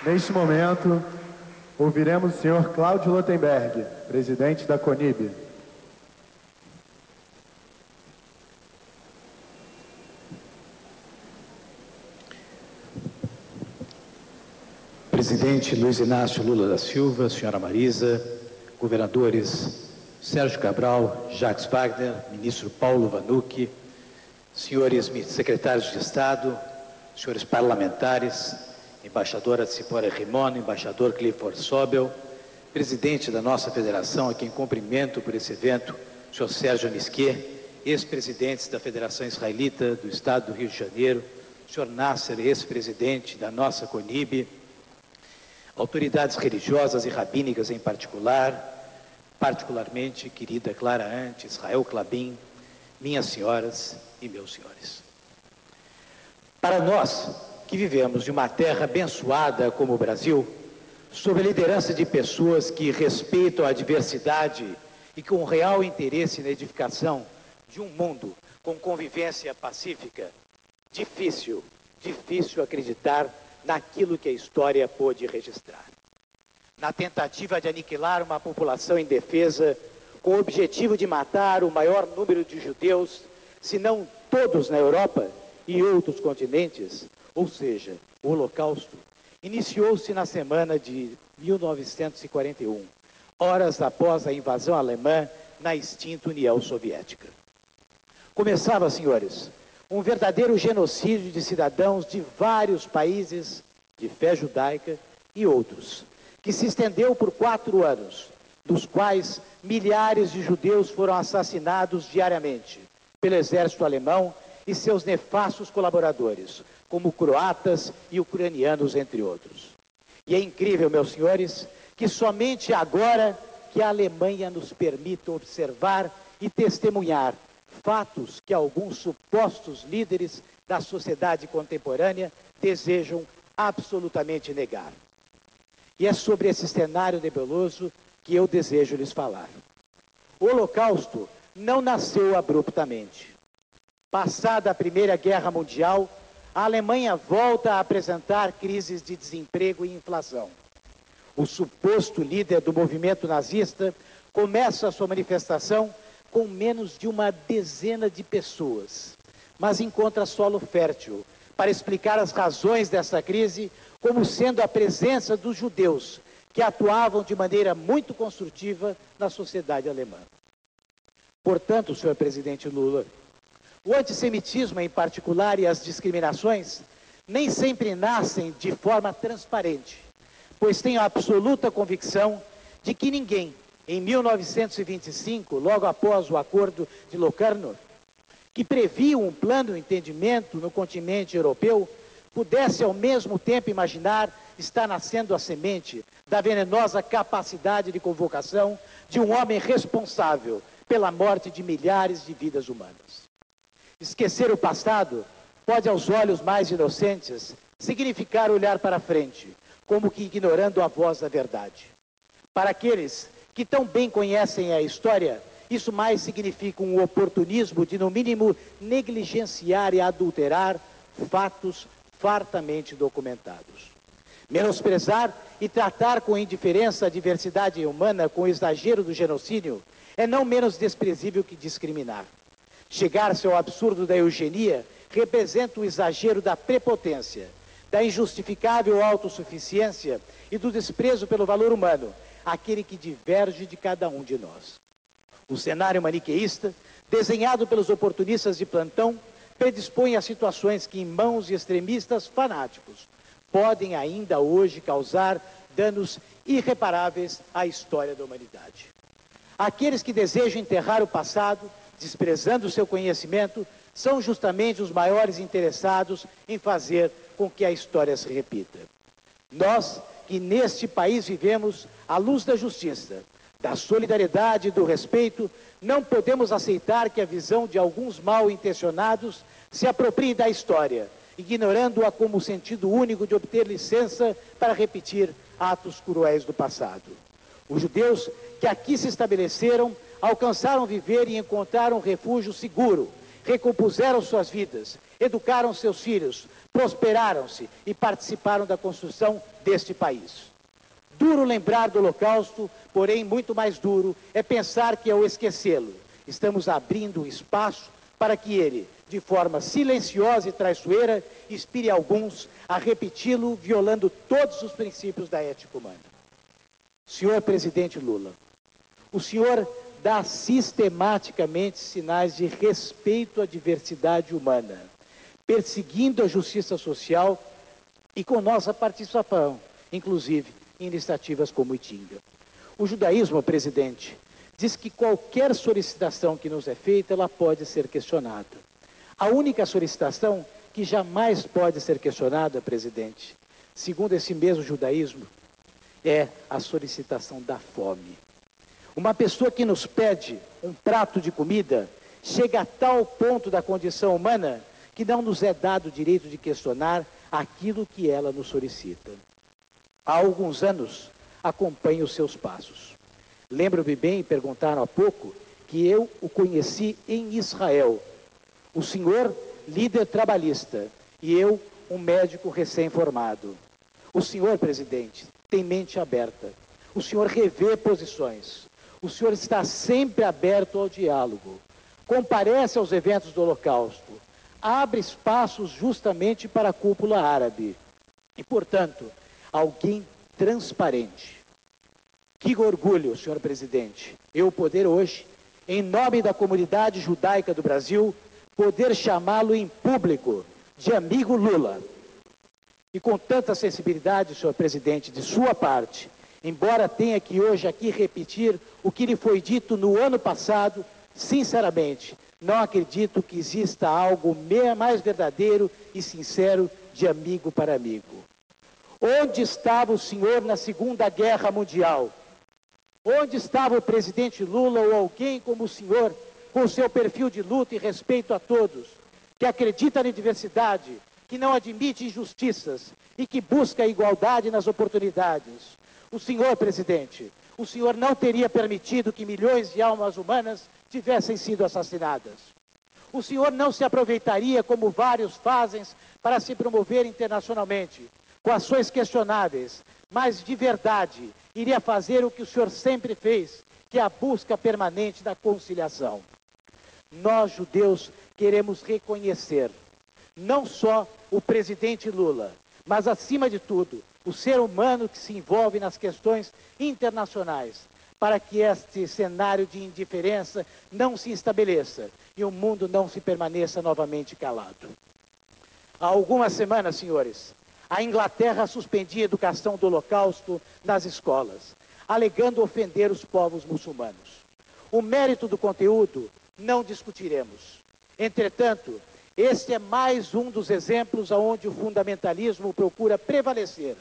Neste momento, ouviremos o senhor Cláudio Lotenberg, presidente da CONIB. Presidente Luiz Inácio Lula da Silva, senhora Marisa, governadores Sérgio Cabral, Jacques Wagner, ministro Paulo Vanucchi, senhores secretários de Estado, senhores parlamentares, embaixadora Tsipora Rimon, embaixador Clifford Sobel, presidente da nossa federação, a quem cumprimento por esse evento, senhor Sérgio Nisquet, ex-presidentes da Federação Israelita do Estado do Rio de Janeiro, senhor Nasser, ex-presidente da nossa CONIB, autoridades religiosas e rabínicas em particularmente querida Clara Ante, Israel Clabin, minhas senhoras e meus senhores. Para nós, que vivemos de uma terra abençoada como o Brasil, sob a liderança de pessoas que respeitam a diversidade e com real interesse na edificação de um mundo com convivência pacífica, difícil acreditar naquilo que a história pôde registrar. Na tentativa de aniquilar uma população indefesa, com o objetivo de matar o maior número de judeus, se não todos na Europa e outros continentes, ou seja, o Holocausto, iniciou-se na semana de 1941, horas após a invasão alemã na extinta União Soviética. Começava, senhores, um verdadeiro genocídio de cidadãos de vários países de fé judaica e outros, que se estendeu por 4 anos, dos quais milhares de judeus foram assassinados diariamente pelo exército alemão e seus nefastos colaboradores, como croatas e ucranianos, entre outros. E é incrível, meus senhores, que somente agora que a Alemanha nos permita observar e testemunhar fatos que alguns supostos líderes da sociedade contemporânea desejam absolutamente negar. E é sobre esse cenário nebuloso que eu desejo lhes falar. O Holocausto não nasceu abruptamente. Passada a Primeira Guerra Mundial, a Alemanha volta a apresentar crises de desemprego e inflação. O suposto líder do movimento nazista começa a sua manifestação com menos de uma dezena de pessoas, mas encontra solo fértil para explicar as razões dessa crise como sendo a presença dos judeus, que atuavam de maneira muito construtiva na sociedade alemã. Portanto, senhor presidente Lula, o antissemitismo em particular e as discriminações nem sempre nascem de forma transparente, pois tenho a absoluta convicção de que ninguém, em 1925, logo após o Acordo de Locarno, que previa um plano de entendimento no continente europeu, pudesse ao mesmo tempo imaginar estar nascendo a semente da venenosa capacidade de convocação de um homem responsável pela morte de milhares de vidas humanas. Esquecer o passado pode, aos olhos mais inocentes, significar olhar para frente, como que ignorando a voz da verdade. Para aqueles que tão bem conhecem a história, isso mais significa um oportunismo de, no mínimo, negligenciar e adulterar fatos fartamente documentados. Menosprezar e tratar com indiferença a diversidade humana com o exagero do genocídio é não menos desprezível que discriminar. Chegar-se ao absurdo da eugenia representa o exagero da prepotência, da injustificável autossuficiência e do desprezo pelo valor humano, aquele que diverge de cada um de nós. O cenário maniqueísta, desenhado pelos oportunistas de plantão, predispõe a situações que, em mãos de extremistas fanáticos, podem ainda hoje causar danos irreparáveis à história da humanidade. Aqueles que desejam enterrar o passado, desprezando o seu conhecimento, são justamente os maiores interessados em fazer com que a história se repita. Nós, que neste país vivemos à luz da justiça, da solidariedade e do respeito, não podemos aceitar que a visão de alguns mal intencionados se aproprie da história, ignorando-a como sentido único de obter licença para repetir atos cruéis do passado. Os judeus que aqui se estabeleceram alcançaram viver e encontraram refúgio seguro, recompuseram suas vidas, educaram seus filhos, prosperaram-se e participaram da construção deste país. Duro lembrar do Holocausto, porém muito mais duro é pensar que ao esquecê-lo, estamos abrindo espaço para que ele, de forma silenciosa e traiçoeira, inspire alguns a repeti-lo, violando todos os princípios da ética humana. Senhor presidente Lula, o senhor dá sistematicamente sinais de respeito à diversidade humana, perseguindo a justiça social e com nossa participação, inclusive em iniciativas como o Itinga. O judaísmo, presidente, diz que qualquer solicitação que nos é feita, ela pode ser questionada. A única solicitação que jamais pode ser questionada, presidente, segundo esse mesmo judaísmo, é a solicitação da fome. Uma pessoa que nos pede um prato de comida chega a tal ponto da condição humana que não nos é dado o direito de questionar aquilo que ela nos solicita. Há alguns anos acompanho os seus passos. Lembro-me bem, perguntaram há pouco, que eu o conheci em Israel. O senhor, líder trabalhista, e eu, um médico recém-formado. O senhor, presidente, tem mente aberta. O senhor revê posições. O senhor está sempre aberto ao diálogo. Comparece aos eventos do Holocausto. Abre espaços justamente para a cúpula árabe. E, portanto, alguém transparente. Que orgulho, senhor presidente, eu poder hoje, em nome da comunidade judaica do Brasil, poder chamá-lo em público de amigo Lula. E com tanta sensibilidade, senhor presidente, de sua parte, embora tenha que hoje aqui repetir o que lhe foi dito no ano passado, sinceramente, não acredito que exista algo mais verdadeiro e sincero de amigo para amigo. Onde estava o senhor na Segunda Guerra Mundial? Onde estava o presidente Lula ou alguém como o senhor, com seu perfil de luta e respeito a todos, que acredita na diversidade, que não admite injustiças e que busca a igualdade nas oportunidades? O senhor, presidente, o senhor não teria permitido que milhões de almas humanas tivessem sido assassinadas. O senhor não se aproveitaria, como vários fazem, para se promover internacionalmente, com ações questionáveis, mas de verdade iria fazer o que o senhor sempre fez, que é a busca permanente da conciliação. Nós, judeus, queremos reconhecer não só o presidente Lula, mas, acima de tudo, o ser humano que se envolve nas questões internacionais, para que este cenário de indiferença não se estabeleça e o mundo não se permaneça novamente calado. Há algumas semanas, senhores, a Inglaterra suspendia a educação do Holocausto nas escolas, alegando ofender os povos muçulmanos. O mérito do conteúdo não discutiremos. Entretanto, este é mais um dos exemplos onde o fundamentalismo procura prevalecer,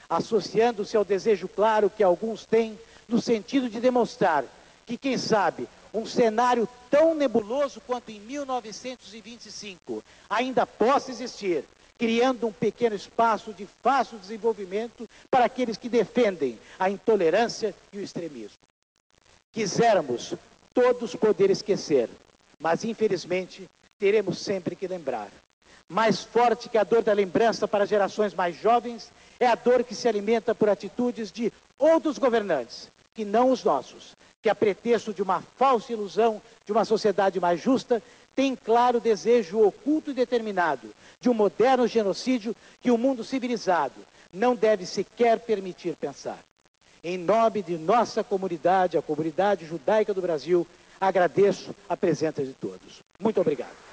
associando-se ao desejo claro que alguns têm no sentido de demonstrar que, quem sabe, um cenário tão nebuloso quanto em 1925 ainda possa existir, criando um pequeno espaço de fácil desenvolvimento para aqueles que defendem a intolerância e o extremismo. Quiséramos todos poder esquecer, mas infelizmente teremos sempre que lembrar. Mais forte que a dor da lembrança para gerações mais jovens é a dor que se alimenta por atitudes de outros governantes, que não os nossos, que a pretexto de uma falsa ilusão de uma sociedade mais justa, tem claro desejo oculto e determinado de um moderno genocídio que o mundo civilizado não deve sequer permitir pensar. Em nome de nossa comunidade, a comunidade judaica do Brasil, agradeço a presença de todos. Muito obrigado.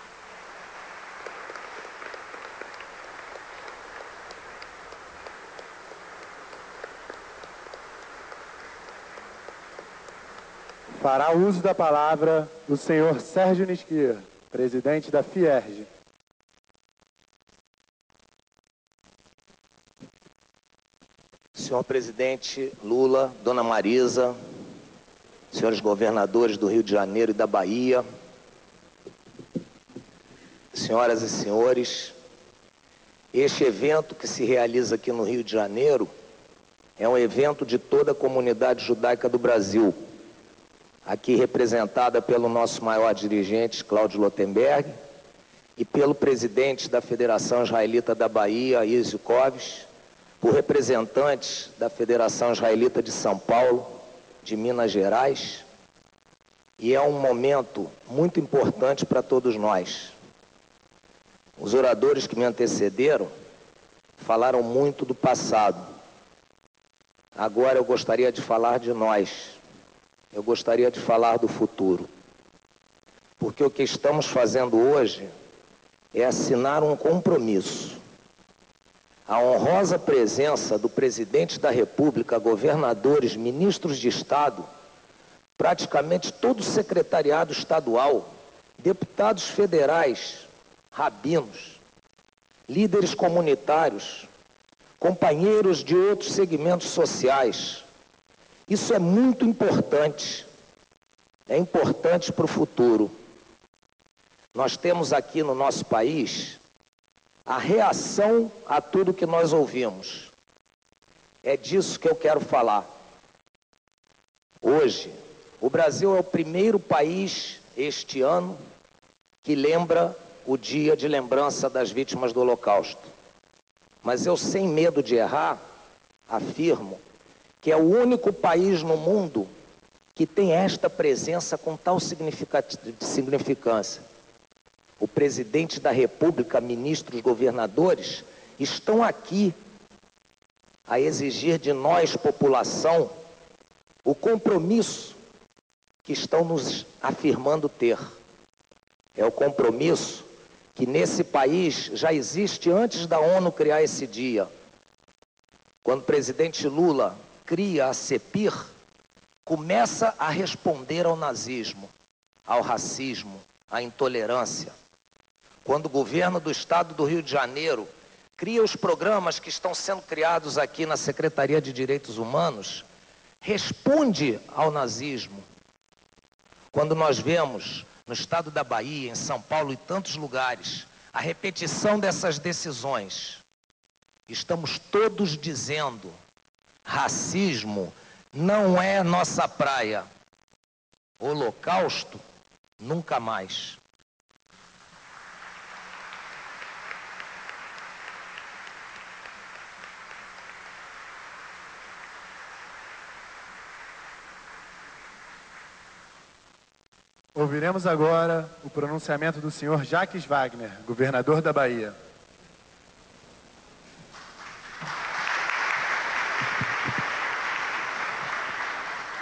Fará uso da palavra o senhor Sérgio Nisquia, presidente da Fierj. Senhor presidente Lula, dona Marisa, senhores governadores do Rio de Janeiro e da Bahia, senhoras e senhores, este evento que se realiza aqui no Rio de Janeiro é um evento de toda a comunidade judaica do Brasil, aqui representada pelo nosso maior dirigente, Cláudio Lotenberg, e pelo presidente da Federação Israelita da Bahia, Izio Koves, por representantes da Federação Israelita de São Paulo, de Minas Gerais, e é um momento muito importante para todos nós. Os oradores que me antecederam falaram muito do passado. Agora eu gostaria de falar de nós. Eu gostaria de falar do futuro. Porque o que estamos fazendo hoje é assinar um compromisso. A honrosa presença do presidente da República, governadores, ministros de Estado, praticamente todo o secretariado estadual, deputados federais, rabinos, líderes comunitários, companheiros de outros segmentos sociais. Isso é muito importante. É importante para o futuro. Nós temos aqui no nosso país a reação a tudo que nós ouvimos. É disso que eu quero falar. Hoje, o Brasil é o primeiro país este ano que lembra o dia de lembrança das vítimas do Holocausto. Mas eu, sem medo de errar, afirmo que é o único país no mundo que tem esta presença com tal significância. O presidente da República, ministros, governadores, estão aqui a exigir de nós, população, o compromisso que estão nos afirmando ter. É o compromisso que nesse país já existe antes da ONU criar esse dia. Quando o presidente Lula cria a CEPIR, começa a responder ao nazismo, ao racismo, à intolerância. Quando o governo do estado do Rio de Janeiro cria os programas que estão sendo criados aqui na Secretaria de Direitos Humanos, responde ao nazismo. Quando nós vemos no estado da Bahia, em São Paulo e tantos lugares, a repetição dessas decisões, estamos todos dizendo: racismo não é nossa praia. Holocausto, nunca mais. Ouviremos agora o pronunciamento do senhor Jacques Wagner, governador da Bahia.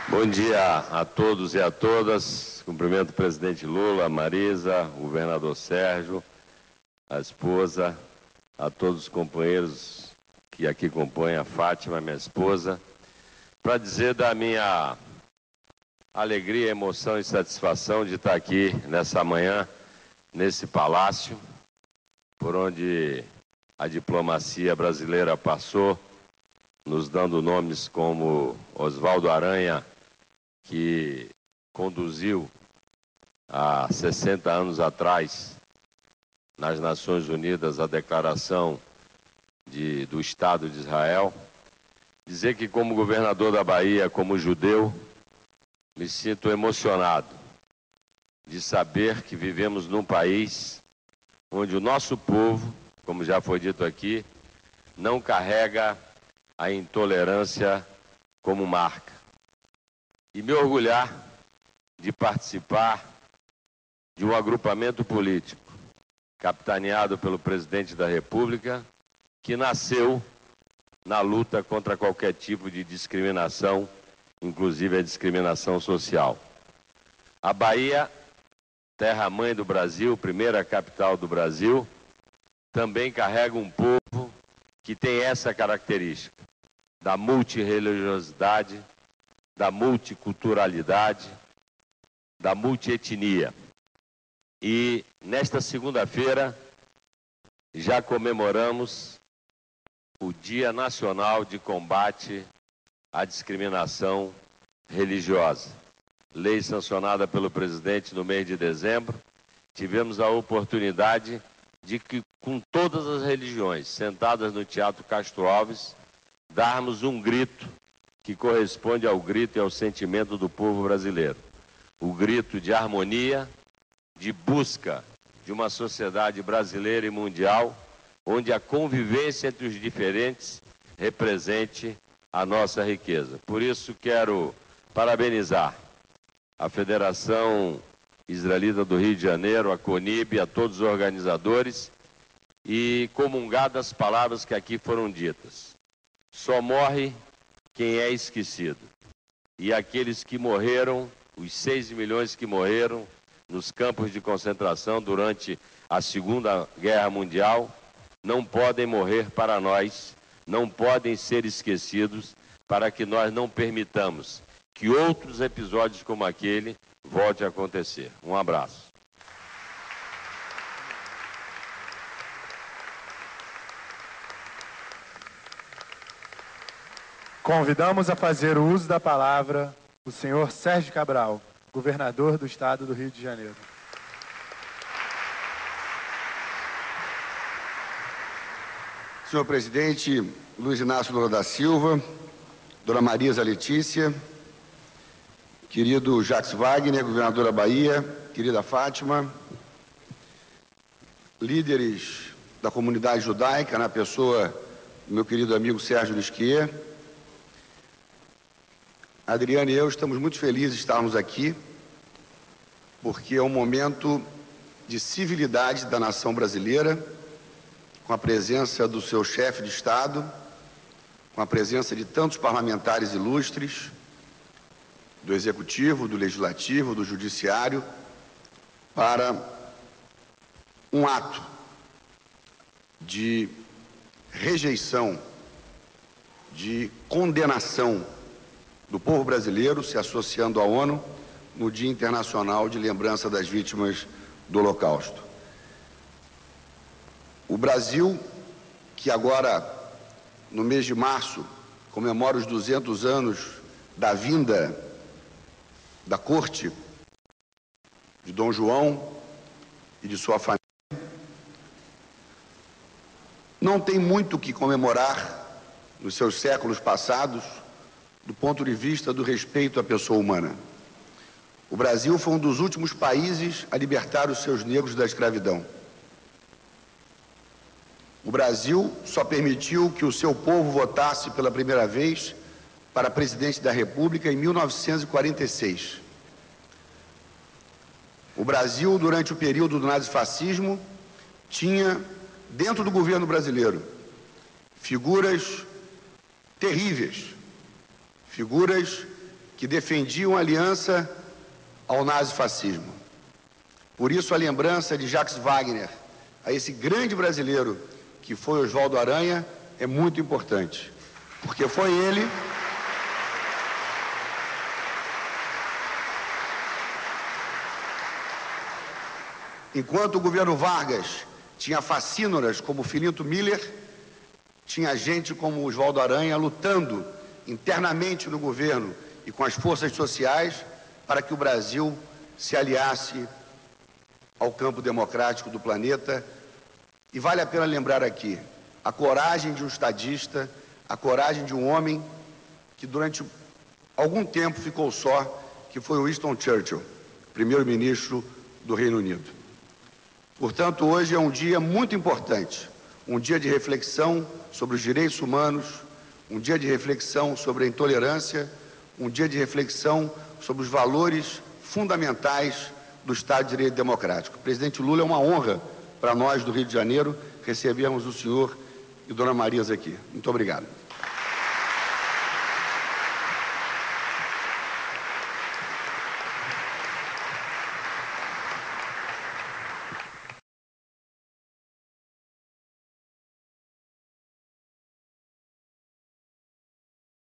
Bom dia a todos e a todas. Cumprimento o presidente Lula, a Marisa, o governador Sérgio, a esposa, a todos os companheiros que aqui compõem, a Fátima, minha esposa, para dizer da minha alegria, emoção e satisfação de estar aqui nessa manhã, nesse palácio, por onde a diplomacia brasileira passou, nos dando nomes como Oswaldo Aranha, que conduziu há 60 anos atrás, nas Nações Unidas, a declaração do Estado de Israel. Dizer que, como governador da Bahia, como judeu, me sinto emocionado de saber que vivemos num país onde o nosso povo, como já foi dito aqui, não carrega a intolerância como marca. E me orgulhar de participar de um agrupamento político capitaneado pelo presidente da República, que nasceu na luta contra qualquer tipo de discriminação, inclusive a discriminação social. A Bahia, terra-mãe do Brasil, primeira capital do Brasil, também carrega um povo que tem essa característica da multirreligiosidade, da multiculturalidade, da multietnia. E nesta segunda-feira já comemoramos o Dia Nacional de Combate à Discriminação Religiosa. Lei sancionada pelo presidente no mês de dezembro. Tivemos a oportunidade de que, com todas as religiões sentadas no Teatro Castro Alves, darmos um grito que corresponde ao grito e ao sentimento do povo brasileiro. O grito de harmonia, de busca de uma sociedade brasileira e mundial, onde a convivência entre os diferentes represente a nossa riqueza. Por isso, quero parabenizar a Federação Israelita do Rio de Janeiro, a CONIB, a todos os organizadores e comungar das palavras que aqui foram ditas. Só morre quem é esquecido. E aqueles que morreram, os 6 milhões que morreram nos campos de concentração durante a Segunda Guerra Mundial, não podem morrer para nós, não podem ser esquecidos, para que nós não permitamos que outros episódios como aquele voltem a acontecer. Um abraço. Convidamos a fazer o uso da palavra o senhor Sérgio Cabral, governador do Estado do Rio de Janeiro. Senhor presidente Luiz Inácio Lula da Silva, dona Marisa Letícia, querido Jacques Wagner, governadora da Bahia, querida Fátima, líderes da comunidade judaica, na pessoa do meu querido amigo Sérgio Nisquier, Adriana e eu estamos muito felizes de estarmos aqui, porque é um momento de civilidade da nação brasileira, com a presença do seu chefe de Estado, com a presença de tantos parlamentares ilustres, do Executivo, do Legislativo, do Judiciário, para um ato de rejeição, de condenação do povo brasileiro se associando à ONU no Dia Internacional de Lembrança das Vítimas do Holocausto. O Brasil, que agora, no mês de março, comemora os 200 anos da vinda da corte de Dom João e de sua família, não tem muito o que comemorar nos seus séculos passados, do ponto de vista do respeito à pessoa humana. O Brasil foi um dos últimos países a libertar os seus negros da escravidão. O Brasil só permitiu que o seu povo votasse pela primeira vez para presidente da República em 1946. O Brasil, durante o período do nazifascismo, tinha, dentro do governo brasileiro, figuras terríveis, figuras que defendiam a aliança ao nazifascismo. Por isso, a lembrança de Jacques Wagner a esse grande brasileiro que foi Oswaldo Aranha é muito importante, porque foi ele enquanto o governo Vargas tinha facínoras como Filinto Miller, tinha gente como Oswaldo Aranha lutando internamente no governo e com as forças sociais para que o Brasil se aliasse ao campo democrático do planeta. E vale a pena lembrar aqui a coragem de um estadista, a coragem de um homem que durante algum tempo ficou só, que foi o Winston Churchill, primeiro-ministro do Reino Unido. Portanto, hoje é um dia muito importante, um dia de reflexão sobre os direitos humanos, um dia de reflexão sobre a intolerância, um dia de reflexão sobre os valores fundamentais do Estado de Direito Democrático. Presidente Lula, é uma honra para nós do Rio de Janeiro recebermos o senhor e dona Marisa aqui. Muito obrigado.